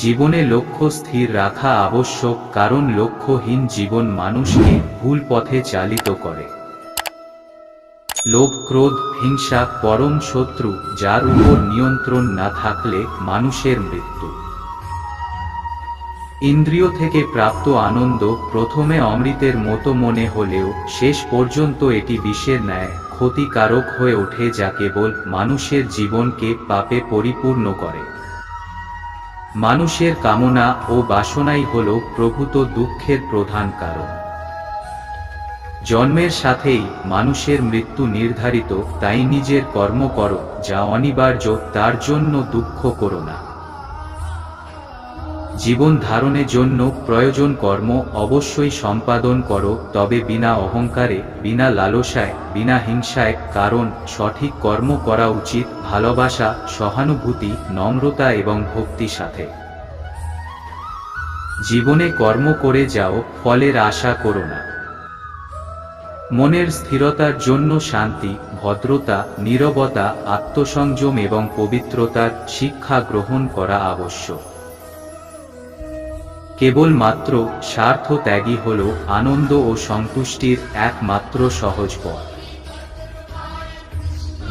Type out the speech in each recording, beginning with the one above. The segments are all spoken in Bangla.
জীবনে লক্ষ্য স্থির রাখা আবশ্যক, কারণ লক্ষ্যহীন জীবন মানুষকে ভুল পথে চালিত করে। লোভ, ক্রোধ, হিংসা পরম শত্রু, যার উপর নিয়ন্ত্রণ না থাকলে মানুষের মৃত্যু। ইন্দ্রিয় থেকে প্রাপ্ত আনন্দ প্রথমে অমৃতের মতো মনে হলেও শেষ পর্যন্ত এটি বিষের ন্যায় ক্ষতিকারক হয়ে ওঠে, যা কেবল মানুষের জীবনকে পাপে পরিপূর্ণ করে। মানুষের কামনা ও বাসনাই হল প্রভূত দুঃখের প্রধান কারণ। জন্মের সাথেই মানুষের মৃত্যু নির্ধারিত, তাই নিজের কর্ম করো যা অনিবার্য, তার জন্য দুঃখ করো না। জীবন ধারণের জন্য প্রয়োজন কর্ম অবশ্যই সম্পাদন করো, তবে বিনা অহংকারে, বিনা লালসায়, বিনা হিংসায়, কারণ সঠিক কর্ম করা উচিত ভালোবাসা, সহানুভূতি, নম্রতা এবং ভক্তি সাথে। জীবনে কর্ম করে যাও, ফলের আশা করো না। মনের স্থিরতার জন্য শান্তি, ভদ্রতা, নীরবতা, আত্মসংযম এবং পবিত্রতার শিক্ষা গ্রহণ করা আবশ্যক। কেবলমাত্র স্বার্থ ত্যাগই হল আনন্দ ও সন্তুষ্টির একমাত্র সহজ পথ।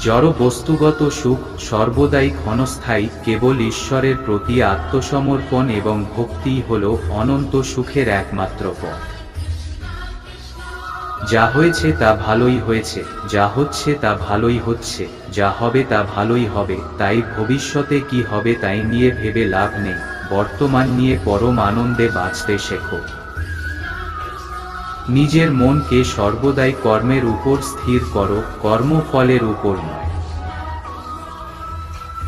জড় বস্তুগত সুখ সর্বদাই ক্ষণস্থায়ী, কেবল ঈশ্বরের প্রতি আত্মসমর্পণ এবং ভক্তিই হল অনন্ত সুখের একমাত্র পথ। যা হয়েছে তা ভালোই হয়েছে, যা হচ্ছে তা ভালোই হচ্ছে, যা হবে তা ভালোই হবে, তাই ভবিষ্যতে কি হবে তাই নিয়ে ভেবে লাভ নেই, বর্তমান নিয়ে পরম আনন্দে বাঁচতে শেখো। নিজের মনকে সর্বদাই কর্মের উপর স্থির করো, কর্মফলের উপর নয়।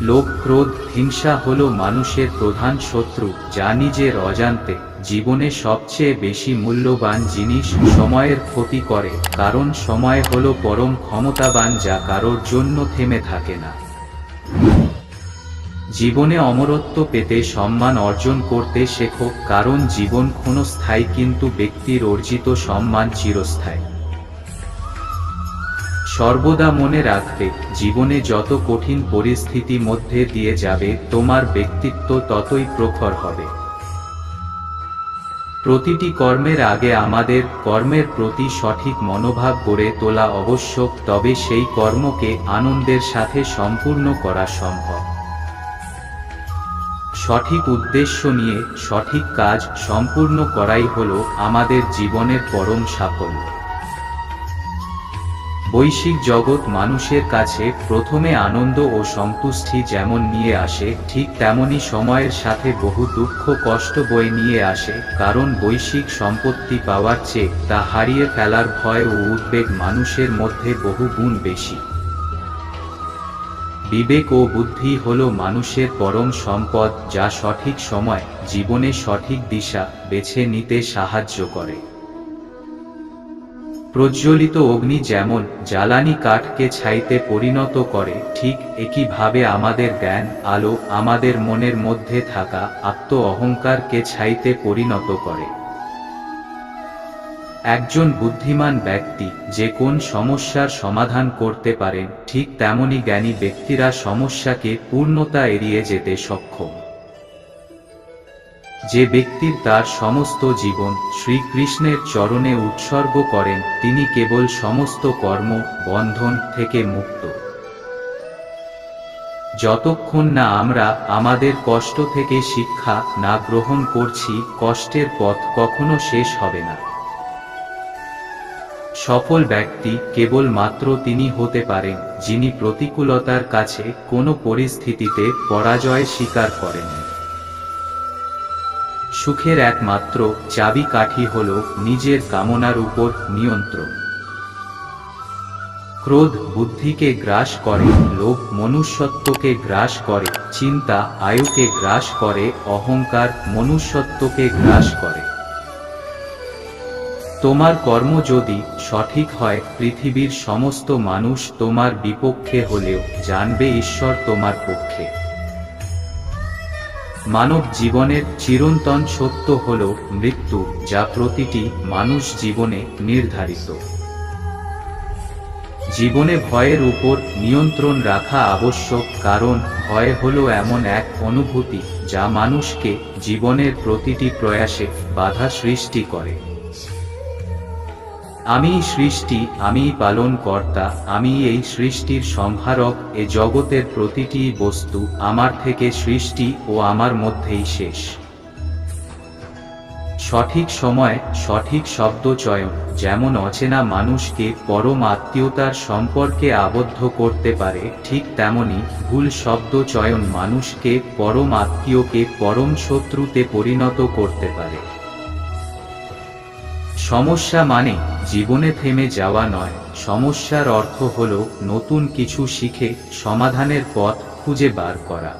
লোভ, ক্রোধ, হিংসা হল মানুষের প্রধান শত্রু, যা নিজের অজান্তে জীবনে সবচেয়ে বেশি মূল্যবান জিনিস সময়ের ক্ষতি করে, কারণ সময় হল পরম ক্ষমতাবান, যা কারোর জন্য থেমে থাকে না। জীবনে অমরত্ব পেতে সম্মান অর্জন করতে শেখো, কারণ জীবন ক্ষণস্থায়ী কিন্তু ব্যক্তির অর্জিত সম্মান চিরস্থায়ী। সর্বদা মনে রাখবে, জীবনে যত কঠিন পরিস্থিতি মধ্যে দিয়ে যাবে তোমার ব্যক্তিত্ব ততই প্রখর হবে। প্রতিটি কর্মের আগে আমাদের কর্মের প্রতি সঠিক মনোভাব গড়ে তোলা আবশ্যক, তবে সেই কর্মকে আনন্দের সাথে সম্পূর্ণ করা সম্ভব। সঠিক উদ্দেশ্য নিয়ে সঠিক কাজ সম্পূর্ণ করাই হল আমাদের জীবনের পরম সাফল্য। বৈশ্বিক জগৎ মানুষের কাছে প্রথমে আনন্দ ও সন্তুষ্টি যেমন নিয়ে আসে, ঠিক তেমনি সময়ের সাথে বহু দুঃখ কষ্ট বয়ে নিয়ে আসে, কারণ বৈশ্বিক সম্পত্তি পাওয়ার চেয়ে তা হারিয়ে ফেলার ভয় ও উদ্বেগ মানুষের মধ্যে বহু গুণ বেশি। বিবেক ও বুদ্ধি হল মানুষের পরম সম্পদ, যা সঠিক সময় জীবনে সঠিক দিশা বেছে নিতে সাহায্য করে। প্রজ্বলিত অগ্নি যেমন জ্বালানি কাঠকে ছাইতে পরিণত করে, ঠিক একইভাবে আমাদের জ্ঞান আলো আমাদের মনের মধ্যে থাকা আত্ম অহংকারকে ছাইতে পরিণত করে। একজন বুদ্ধিমান ব্যক্তি যে কোন সমস্যার সমাধান করতে পারেন, ঠিক তেমনি জ্ঞানী ব্যক্তিরা সমস্যাকে পূর্ণতা এড়িয়ে যেতে সক্ষম। যে ব্যক্তির তার সমস্ত জীবন শ্রীকৃষ্ণের চরণে উৎসর্গ করেন, তিনি কেবল সমস্ত কর্ম বন্ধন থেকে মুক্ত। যতক্ষণ না আমরা আমাদের কষ্ট থেকে শিক্ষা না গ্রহণ করছি, কষ্টের পথ কখনো শেষ হবে না। সফল ব্যক্তি কেবলমাত্র তিনি হতে পারেন যিনি প্রতিকূলতার কাছে কোনো পরিস্থিতিতে পরাজয় স্বীকার করেন। সুখের একমাত্র চাবিকাঠি হল নিজের কামনার উপর নিয়ন্ত্রণ। ক্রোধ বুদ্ধিকে গ্রাস করে, লোভ মনুষ্যত্বকে গ্রাস করে, চিন্তা আয়ুকে গ্রাস করে, অহংকার মনুষ্যত্বকে গ্রাস করে। তোমার কর্ম যদি সঠিক হয়, পৃথিবীর সমস্ত মানুষ তোমার বিপক্ষে হলেও জানবে ঈশ্বর তোমার পক্ষে। মানব জীবনের চিরন্তন সত্য হল মৃত্যু, যা প্রতিটি মানুষ জীবনে নির্ধারিত। জীবনে ভয়ের উপর নিয়ন্ত্রণ রাখা আবশ্যক, কারণ ভয় হল এমন এক অনুভূতি যা মানুষকে জীবনের প্রতিটি প্রয়াসে বাধা সৃষ্টি করে। আমিই সৃষ্টি, আমিই পালনকর্তা, আমি এই সৃষ্টির সংহারক, এ জগতের প্রতিটি বস্তু আমার থেকে সৃষ্টি ও আমার মধ্যেই শেষ। সঠিক সময় সঠিক শব্দ চয়ন যেমন অচেনা মানুষকে পরম আত্মীয়তার সম্পর্কে আবদ্ধ করতে পারে, ঠিক তেমনি ভুল শব্দ চয়ন মানুষকে পরম আত্মীয়কে পরম শত্রুতে পরিণত করতে পারে। সমস্যা মানে জীবনে থেমে যাওয়া নয়, সমস্যার অর্থ হলো নতুন কিছু শিখে সমাধানের পথ খুঁজে বার করা।